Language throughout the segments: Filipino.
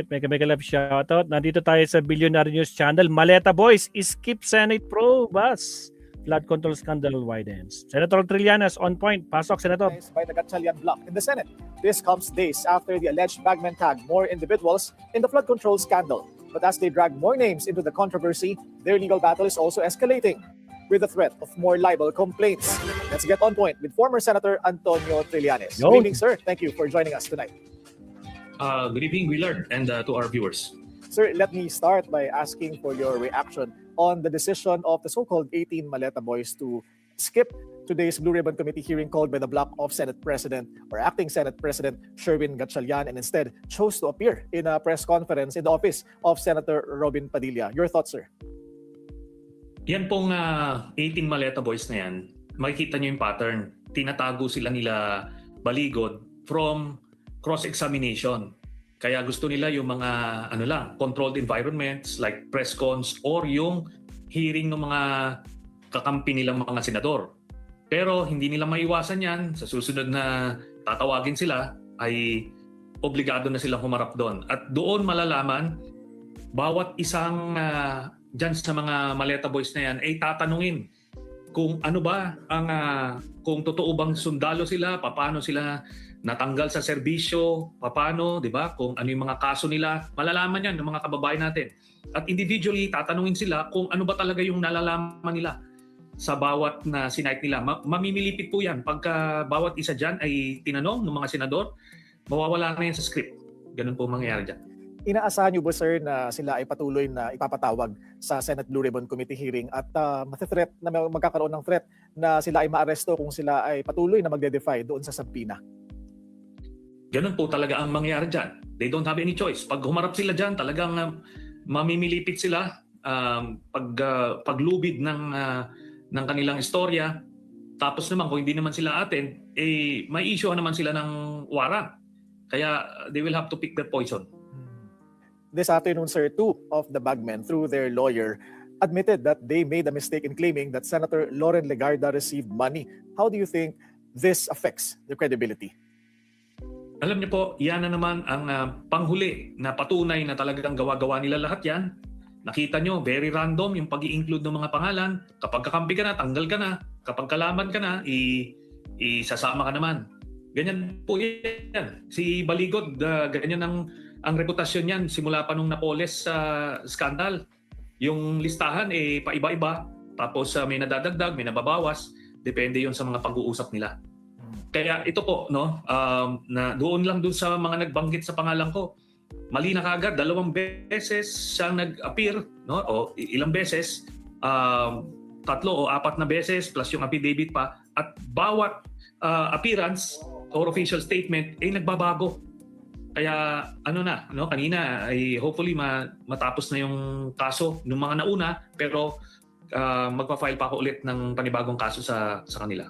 Mega love shoutout. Nandito tayo sa Billionaire News Channel. Maleta Boys, skip Senate probe. Flood control scandal widens. Senator Trillanes on point. Pasok, Senator. By the Gatchalian bloc in the Senate. This comes days after the alleged bagman tagged more individuals in the flood control scandal. But as they drag more names into the controversy, their legal battle is also escalating with the threat of more libel complaints. Let's get on point with former Senator Antonio Trillanes. Good evening, sir. Thank you for joining us tonight. Good evening, Willard, and to our viewers. Sir, let me start by asking for your reaction on the decision of the so-called 18 Maleta Boys to skip today's Blue Ribbon Committee hearing called by the bloc of Senate President or Acting Senate President Sherwin Gatchalian and instead chose to appear in a press conference in the office of Senator Robin Padilla. Your thoughts, sir? Yan pong 18 Maleta Boys na yan, makikita nyo yung pattern. Tinatago sila nila Baligod from cross-examination. Kaya gusto nila yung mga controlled environments like press cons or yung hearing ng mga kakampi nilang mga senador. Pero hindi nila maiwasan yan. Sa susunod na tatawagin sila ay obligado na silang humarap doon. At doon malalaman bawat isang dyan sa mga Maleta Boys na yan ay tatanungin kung ano ba ang kung totoo bang sundalo sila, paano sila natanggal sa serbisyo, paano, 'di ba? Kung ano yung mga kaso nila, malalaman 'yan ng mga kababayan natin. At individually tatanungin sila kung ano ba talaga yung nalalaman nila sa bawat na sinight nila. Mamimilipit po 'yan pagka bawat isa diyan ay tinanong ng mga senador, mawawala na 'yan sa script. Ganun po mangyayari diyan. Inaasahan niyo ba, sir, na sila ay patuloy na ipapatawag sa Senate Blue Ribbon Committee hearing at mathreat na magkakaroon ng threat na sila ay maaresto kung sila ay patuloy na magde-defy doon sa subpoena? Ganun po talaga ang mangyayari dyan. They don't have any choice. Pag humarap sila dyan, talagang mamimilipit sila paglubid ng kanilang istorya. Tapos naman, kung hindi naman sila atin, may issue naman sila ng warrant. Kaya they will have to pick their poison. This afternoon, sir, two of the bagmen, through their lawyer, admitted that they made a mistake in claiming that Senator Loren Legarda received money. How do you think this affects their credibility? Alam niyo po, yan na naman ang panghuli na patunay na talagang gawa-gawa nila lahat yan. Nakita niyo, very random yung pag-i-include ng mga pangalan. Kapag kakampi ka na, tanggal ka na. Kapag kalaban ka na, isasama ka naman. Ganyan po yan. Si Baligod, ganyan ang reputasyon yan simula pa nung Napoles scandal. Yung listahan paiba-iba. Tapos may nadadagdag, may nababawas. Depende yon sa mga pag-uusap nila. Kaya ito po, na doon sa mga nagbanggit sa pangalan ko, mali na kagad, 2 beses siyang nag-appear, o ilang beses, 3 o 4 na beses, plus yung affidavit pa, at bawat appearance or official statement ay nagbabago. Kaya kanina ay hopefully matapos na yung kaso ng mga nauna, pero magpa-file pa ako ulit ng panibagong kaso sa kanila.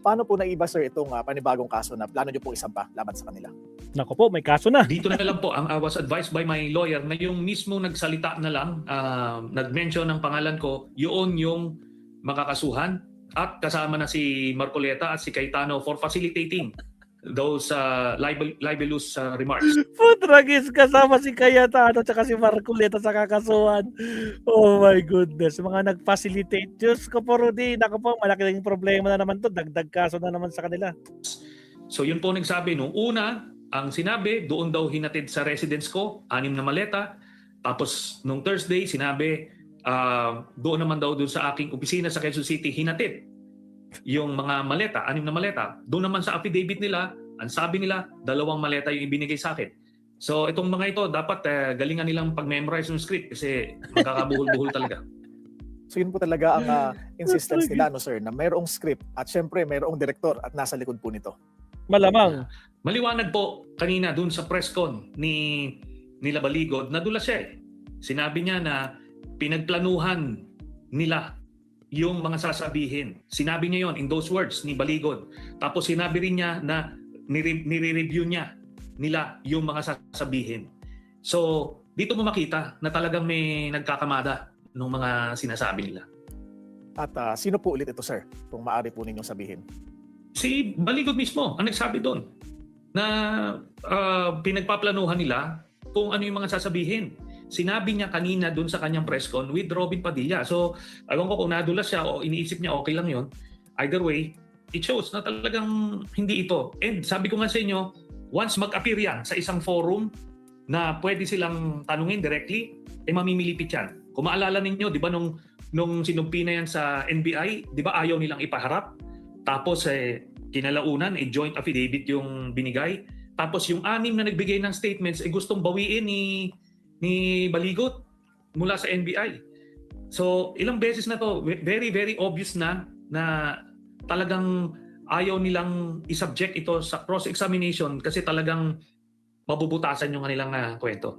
Paano po naiba, sir, itong panibagong kaso na plano nyo pong isampa laban sa kanila? Naku po, may kaso na. Dito na lang po, I was advised by my lawyer na yung mismo nagsalita na lang, nag-mention ng pangalan ko, yun yung makakasuhan at kasama na si Marcoleta at si Cayetano for facilitating those libelous remarks. Putragis, kasama si Cayetano at si Marcoleta sa kakasuhan. Oh my goodness. Mga nag-facilitate. Diyos ko po, Rudy. Naku po, malaking problema na naman to. Dagdag kaso na naman sa kanila. So yun po nagsabi. Nung una, ang sinabi, doon daw hinatid sa residence ko, 6 na maleta. Tapos nung Thursday, sinabi, doon naman daw doon sa aking opisina sa Quezon City, hinatid yung mga maleta, 6 na maleta. Doon naman sa affidavit nila, ang sabi nila, 2 maleta yung ibinigay sa akin. So itong mga ito, dapat galingan nilang pag-memorize ng script kasi magkakabuhol-buhol talaga. So yun po talaga ang insistence nila, sir, na mayroong script at syempre mayroong direktor at nasa likod po nito. Malamang. Maliwanag po kanina doon sa press con nila Baligod, nadulas siya. Sinabi niya na pinagplanuhan nila yung mga sasabihin. Sinabi niya yon in those words ni Baligod. Tapos sinabi rin niya na nire-review nila yung mga sasabihin. So, dito mo makita na talagang may nagkakamada ng mga sinasabi nila. At sino po ulit ito, sir? Kung maaari po ninyong sabihin. Si Baligod mismo ang nagsabi doon na pinagpaplanuhan nila kung ano yung mga sasabihin. Sinabi niya kanina dun sa kanyang press con with Robin Padilla. So, ewan ko kung nadulas siya o iniisip niya okay lang yon. Either way, it shows na talagang hindi ito. And sabi ko nga sa inyo, once mag-appear yan sa isang forum na pwede silang tanungin directly, mamimilipit yan. Kung maalala ninyo, di ba nung sinumpi na yan sa NBI, di ba ayaw nilang ipaharap? Tapos kinalaunan, joint affidavit yung binigay. Tapos yung 6 na nagbigay ng statements, gustong bawiin ni Baligot mula sa NBI. So ilang beses na to, very very obvious na talagang ayaw nilang isubject ito sa cross-examination kasi talagang mabubutasan yung kanilang kwento.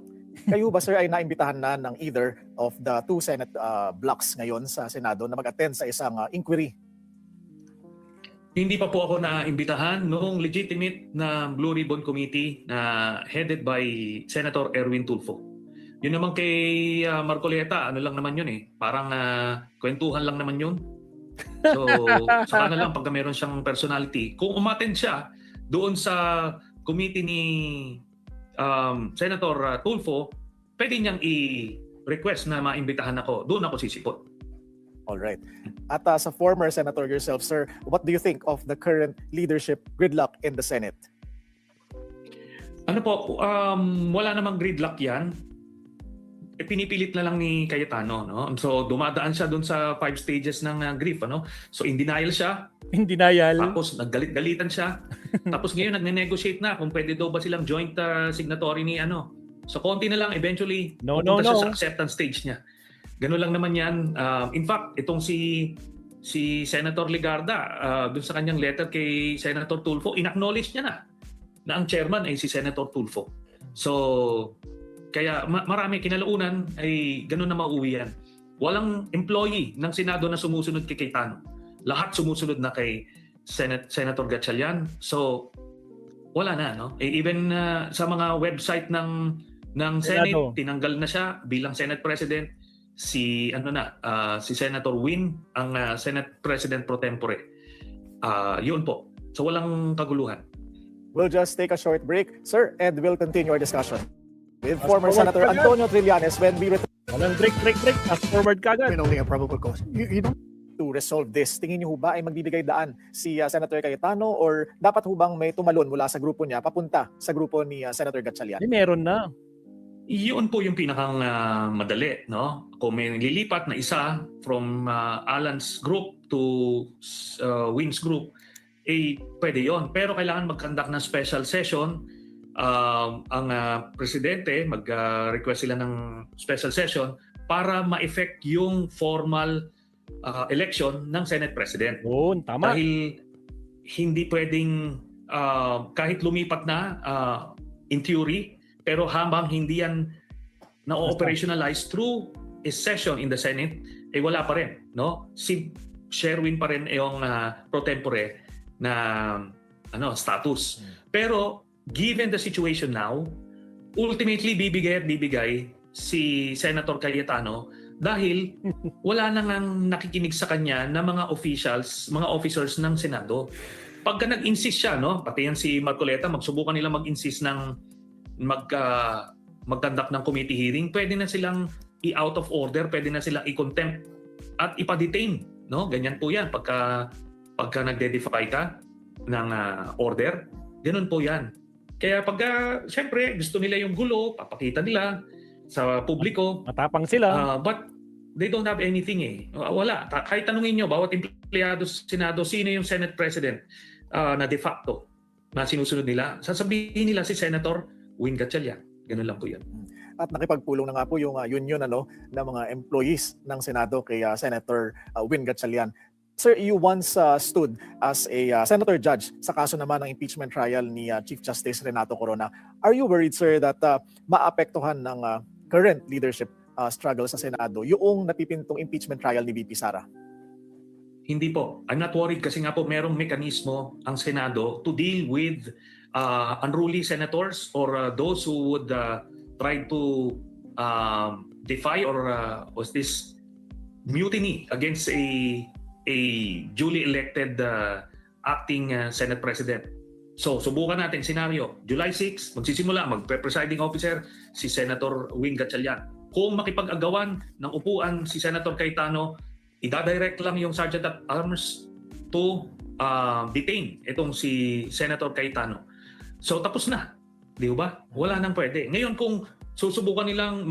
Kayo ba, sir, ay naimbitahan na ng either of the 2 Senate blocks ngayon sa Senado na mag-attend sa isang inquiry? Hindi pa po ako naimbitahan noong legitimate na Blue Ribbon Committee na headed by Senator Erwin Tulfo. Yun naman kay Marcoleta, ano lang naman yun parang kwentuhan lang naman yun. So, saka na lang pagka meron siyang personality. Kung umattend siya doon sa committee ni Senator Tulfo, pwede niyang i-request na maimbitahan ako. Doon ako sisipot. Alright. At sa former senator yourself, sir, what do you think of the current leadership gridlock in the Senate? Ano po, wala namang gridlock yan. Pinipilit na lang ni Cayetano, no? So dumadaan siya doon sa 5 stages ng grief, ano? So in denial siya. In denial. Tapos naggalit-galitan siya. Tapos ngayon nagne-negotiate na kung pwede daw ba silang joint signatory ni ano. So konti na lang eventually pupunta siya sa acceptance stage niya. Ganun lang naman 'yan. In fact, itong si Senator Legarda, doon sa kanyang letter kay Senator Tulfo, inacknowledge niya na ang chairman ay si Senator Tulfo. So kaya marami kinalaunan ay ganun na mauwi yan. Walang employee ng Senado na sumusunod kay Cayetano. Lahat sumusunod na kay Senator Gatchalian. So wala na, no? Even sa mga website ng Senate, tinanggal na siya bilang Senate President. Si Senator Win ang Senate President pro tempore. Yun po. So walang kaguluhan. We'll just take a short break, sir, and we'll continue our discussion with former Senator Antonio Trillanes when we return. Walang break. Fast forward ka agad. Only a probable cause. You don't to resolve this. Tingin niyo ho ba ay magbibigay daan si Senator Cayetano or dapat ho bang may tumalon mula sa grupo niya papunta sa grupo ni Senator Gatchalian? Meron na. Iyon po yung pinakang madali, no? Kung may lilipat na isa from Alan's group to Win's group, pwede yon. Pero kailangan mag-conduct ng special session. Ang presidente, mag-request sila ng special session para ma-effect yung formal election ng Senate President. Tama. Dahil hindi pwedeng kahit lumipat na in theory, pero habang hindi yan na-operationalize through a session in the Senate, wala pa rin, no? Si Sherwin pa rin yung pro tempore na status. Pero given the situation now, ultimately bibigay si Senator Cayetano dahil wala nang nakikinig sa kanya na mga officers ng Senado. Pagka nag-insist siya, no, pati yan si Marcoleta, magsubukan nila mag-insist ng mag-conduct ng committee hearing, pwede na silang i-out of order, pwede na silang i-contempt at ipa-detain, no? Ganyan po yan pagka nagde-defy ka ng order, ganun po yan. Kaya siyempre, gusto nila yung gulo, papakita nila sa publiko. Matapang sila. But they don't have anything Wala. Kahit tanungin nyo, bawat empleyado sa Senado, sino yung Senate President na de facto na sinusunod nila, sasabihin nila si Senator Win Gatchalian. Ganun lang po yan. At nakipagpulong na nga po yung union ng mga employees ng Senado kay Senator Win Gatchalian. Sir, you once stood as a senator judge sa kaso naman ng impeachment trial ni Chief Justice Renato Corona. Are you worried, sir, that maapektuhan ng current leadership struggle sa Senado yung napipintong impeachment trial ni VP Sara? Hindi po. I'm not worried kasi nga po merong mekanismo ang Senado to deal with unruly senators or those who would try to defy or was this mutiny against a duly elected acting Senate President. So, subukan natin senaryo. July 6, magsisimula, magpe-presiding officer si Senator Wing Gatchalian. Kung makipag-agawan ng upuan si Senator Cayetano, ida-direct lang yung Sergeant at Arms to detain itong si Senator Cayetano. So, tapos na. Di ba? Wala nang pwede. Ngayon, kung susubukan nilang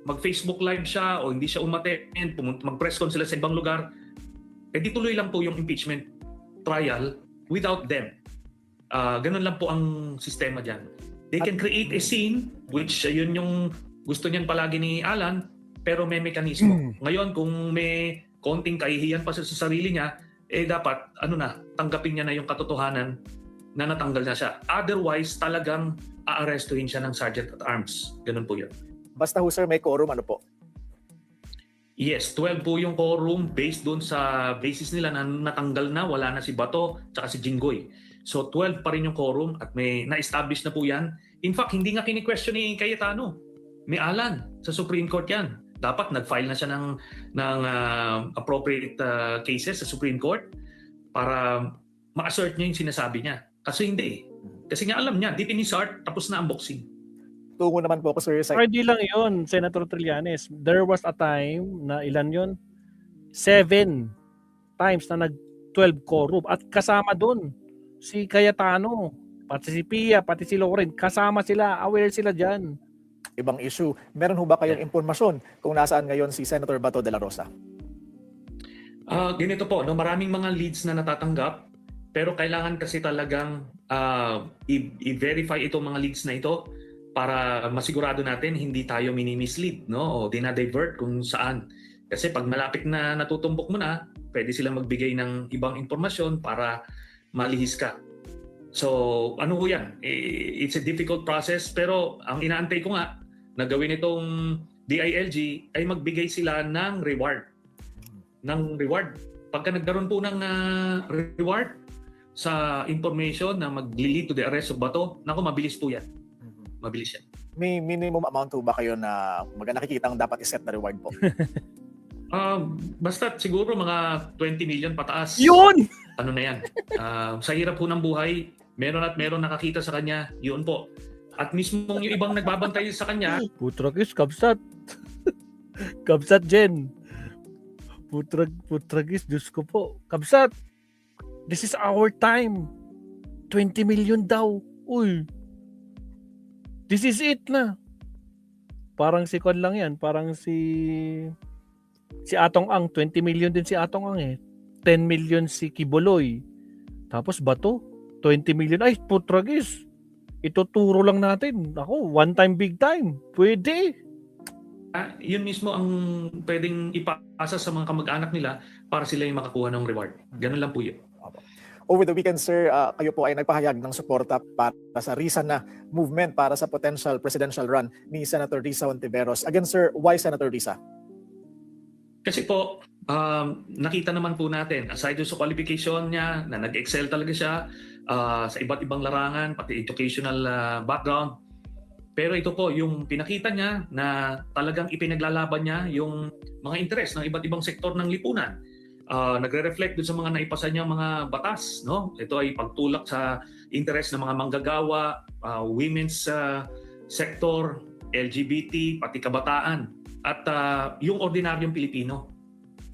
mag-Facebook live siya o hindi siya umattend, mag-press con sila sa ibang lugar, di tuloy lang po yung impeachment trial without them. Ganun lang po ang sistema dyan. They can create a scene, which yun yung gusto niyan palagi ni Alan, pero may mekanismo. Ngayon, kung may konting kahihiyan pa sa sarili niya, dapat, tanggapin niya na yung katotohanan na natanggal na siya. Otherwise, talagang aarestuhin siya ng Sergeant at Arms. Ganun po yun. Basta ho sir, may quorum, ano po? Yes, 12 po yung quorum based doon sa basis nila na natanggal na, wala na si Bato tsaka si Jinggoy. So 12 pa rin yung quorum at may na-establish na po yan. In fact, hindi nga kini-question ni Cayetano. May Alan sa Supreme Court yan. Dapat nag-file na siya ng appropriate cases sa Supreme Court para ma-assert niya yung sinasabi niya. Kasi hindi. Kasi nga alam niya, deep in his heart, tapos na ang boxing. Tungo naman po ako sir sa Friday lang yun, Senator Trillanes. There was a time na ilan yun? 7 times na nag-12 quorum. At kasama dun si Cayetano, pati si Pia, pati si Lauren. Kasama sila, aware sila dyan. ibang issue. Meron ho ba kayong impormasyon kung nasaan ngayon si Senator Bato de la Rosa? Ganito po, maraming mga leads na natatanggap, pero kailangan kasi talagang i-verify itong mga leads na ito para masigurado natin hindi tayo mini-mislead, o dinadivert kung saan. Kasi pag malapit na natutumbok mo na, pwede silang magbigay ng ibang impormasyon para malihis ka. So, ano ho yan? It's a difficult process, pero ang inaantay ko nga na gawin itong DILG ay magbigay sila ng reward. Pagka nagkaroon po ng reward sa information na mag-lead to the arrest of Bato, mabilis po yan. Mabilis yan. May minimum amount po ba kayo na nakikita ang dapat iset na reward po? Basta siguro mga 20 million pataas. Yun! Ano na yan? Sa hirap po ng buhay, meron nakakita sa kanya, yun po. At mismo yung ibang nagbabantay sa kanya. Putragis, kabsat. Kabsat, Jen. Putragis, Diyos ko po. Kabsat, this is our time. 20 million daw. Uy. This is it na. Parang si Kwan lang yan. Parang si Atong Ang. 20 million din si Atong Ang eh. 10 million si Kibuloy. Tapos Bato. 20 million. Ay, putragis. Ituturo lang natin. Ako, one time, big time. Pwede. Yun mismo ang pwedeng ipasa sa mga kamag-anak nila para sila yung makakuha ng reward. Ganun lang po yun. Over the weekend, sir, kayo po ay nagpahayag ng suporta para sa RISA na movement para sa potential presidential run ni Senator Risa Hontiveros. Again, sir, why Senator Risa? Kasi po, nakita naman po natin, aside sa qualification niya, na nag-excel talaga siya sa iba't ibang larangan, pati educational background. Pero ito po, yung pinakita niya na talagang ipinaglalaban niya yung mga interes ng iba't ibang sektor ng lipunan. Nagre-reflect dun sa mga naipasa niyang mga batas. Ito ay pagtulak sa interes ng mga manggagawa, women's sector, LGBT, pati kabataan. At yung ordinaryong Pilipino.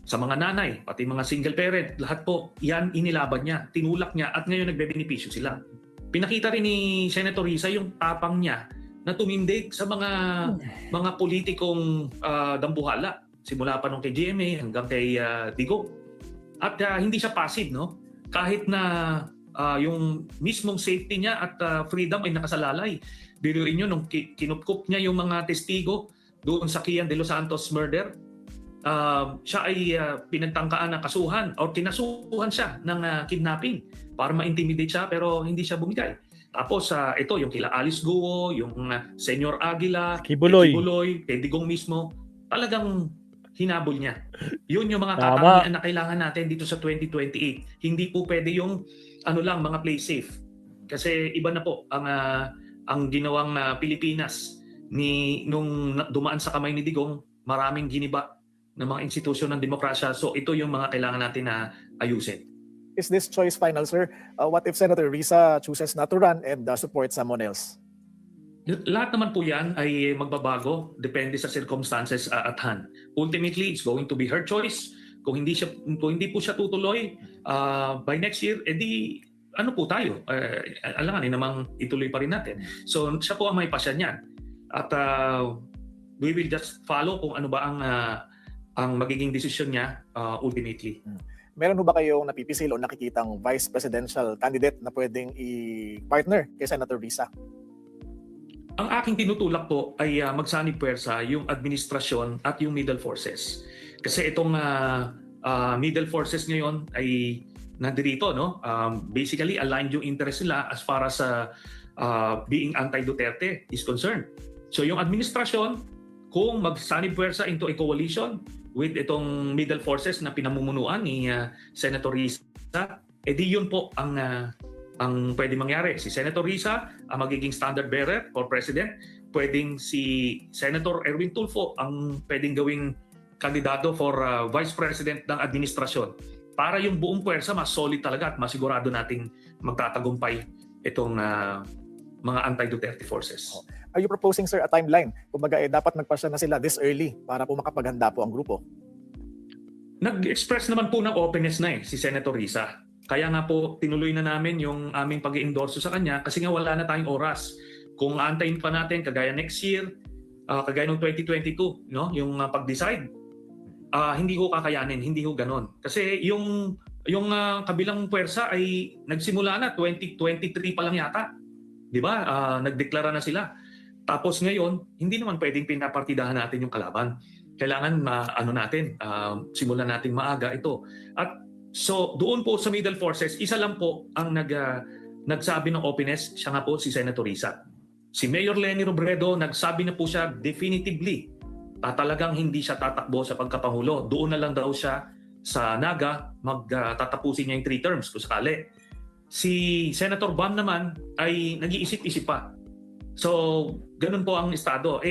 Sa mga nanay, pati mga single parent, lahat po, yan inilaban niya, tinulak niya, at ngayon nagbe-benepisyo sila. Pinakita rin ni Senator Risa yung tapang niya na tumindig sa mga politikong dambuhala. Simula pa nung kay GMA hanggang kay Digo. At hindi siya passive, kahit na yung mismong safety niya at freedom ay nakasalalay. Biruin nyo, nung kinupkup niya yung mga testigo doon sa Kian de los Santos murder, siya ay pinagtangkaan na kasuhan o kinasuhan siya ng kidnapping para ma-intimidate siya pero hindi siya bumigay. Tapos ito, yung kila Alice Guo, yung Senyor Aguila, Kibuloy, kay Digong mismo, talagang hinabol niya. Yun yung mga katangian na kailangan natin dito sa 2028. Hindi po pwede yung mga play safe. Kasi iba na po ang ginawang Pilipinas nung dumaan sa kamay ni Digong, maraming giniba ng mga institusyon ng demokrasya. So ito yung mga kailangan natin na ayusin. Is this choice final, sir? What if Senator Risa chooses not to run and support someone else? Lahat naman po yan ay magbabago depende sa circumstances at hand. Ultimately, it's going to be her choice. Kung hindi po siya tutuloy by next year, edi ano po tayo? Alangan namang ituloy pa rin natin. So siya po ang may pasya niyan. At we will just follow kung ano ba ang magiging desisyon niya ultimately. Meron ho ba kayong napipisil o nakikitang vice presidential candidate na pwedeng i-partner kay Senator Risa? Ang aking tinutulak po ay magsanib puwersa yung administrasyon at yung middle forces. Kasi itong middle forces ngayon ay nandirito, no? Basically, aligned yung interest nila as far as being anti-Duterte is concerned. So yung administrasyon, kung magsanib puwersa into a coalition with itong middle forces na pinamumunuan ni Senator Risa, edi yun po ang pwede mangyari. Si Senator Risa ang magiging standard bearer for president. Pwedeng si Senator Erwin Tulfo ang pwedeng gawing kandidato for vice president ng administrasyon. Para yung buong puwersa mas solid talaga at masigurado nating magtatagumpay itong mga anti-Duterte forces. Are you proposing, sir, a timeline? Kumbaga, dapat magpasya na sila this early para po makapaghanda po ang grupo. Nag-express naman po ng openness na si Senator Risa. Kaya nga po tinuloy na namin yung aming pag-i-endorso sa kanya kasi nga wala na tayong oras. Kung aantayin pa natin kagaya next year, kagaya ng 2022, no, yung pag-decide, hindi ko kakayanin, hindi ko ganon. Kasi yung kabilang puwersa ay nagsimula na 2023 pa lang yata. 'Di ba? Nagdeklara na sila. Tapos ngayon, hindi naman pwedeng pinapartidahan natin yung kalaban. Kailangan simulan natin maaga ito. At so doon po sa middle forces, isa lang po ang nagsabi ng openness, siya nga po si Senator Risa. Si Mayor Leni Robredo, nagsabi na po siya definitively talagang hindi siya tatakbo sa pagkapangulo. Doon na lang daw siya sa Naga, tatapusin niya yung 3 terms kung sakali. Si Senator Bam naman ay nag-iisip-isip pa. So, ganun po ang estado.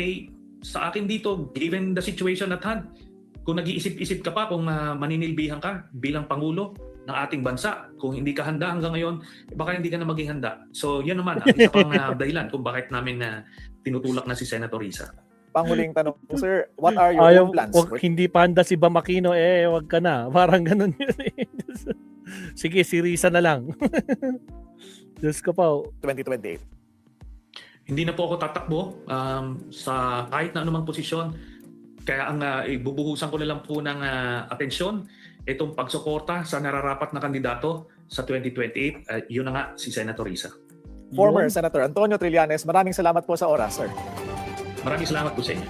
Sa akin dito, given the situation at hand, kung nag-iisip-isip ka pa kung maninilbihan ka bilang Pangulo ng ating bansa, kung hindi ka handa hanggang ngayon, baka hindi ka na maging handa. So, yan naman ang isa pang dahilan kung bakit namin tinutulak na si Senator Risa. Panghuling tanong, sir, what are your own plans? Hindi pa handa si Bam Aquino, wag ka na. Parang ganun yun. Sige, si Risa na lang. Diyos ko pa. 2028. Hindi na po ako tatakbo sa kahit na anumang posisyon. Kaya ang ibubuhusan ko na lang po ng atensyon itong pagsuporta sa nararapat na kandidato sa 2028. Yun na nga, si Senator Risa. Former Senator Antonio Trillanes, maraming salamat po sa oras, sir. Maraming salamat po sa inyo.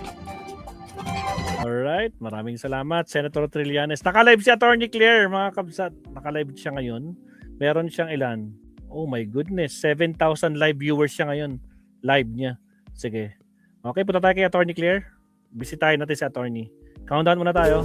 Alright, maraming salamat, Senator Trillanes. Naka-live si Attorney Claire, mga kabsat. Naka-live siya ngayon. Meron siyang ilan? Oh my goodness, 7,000 live viewers siya ngayon. Live niya. Sige. Okay, punta tayo kay Attorney Claire. Bisitahin natin si Attorney. Countdown muna tayo.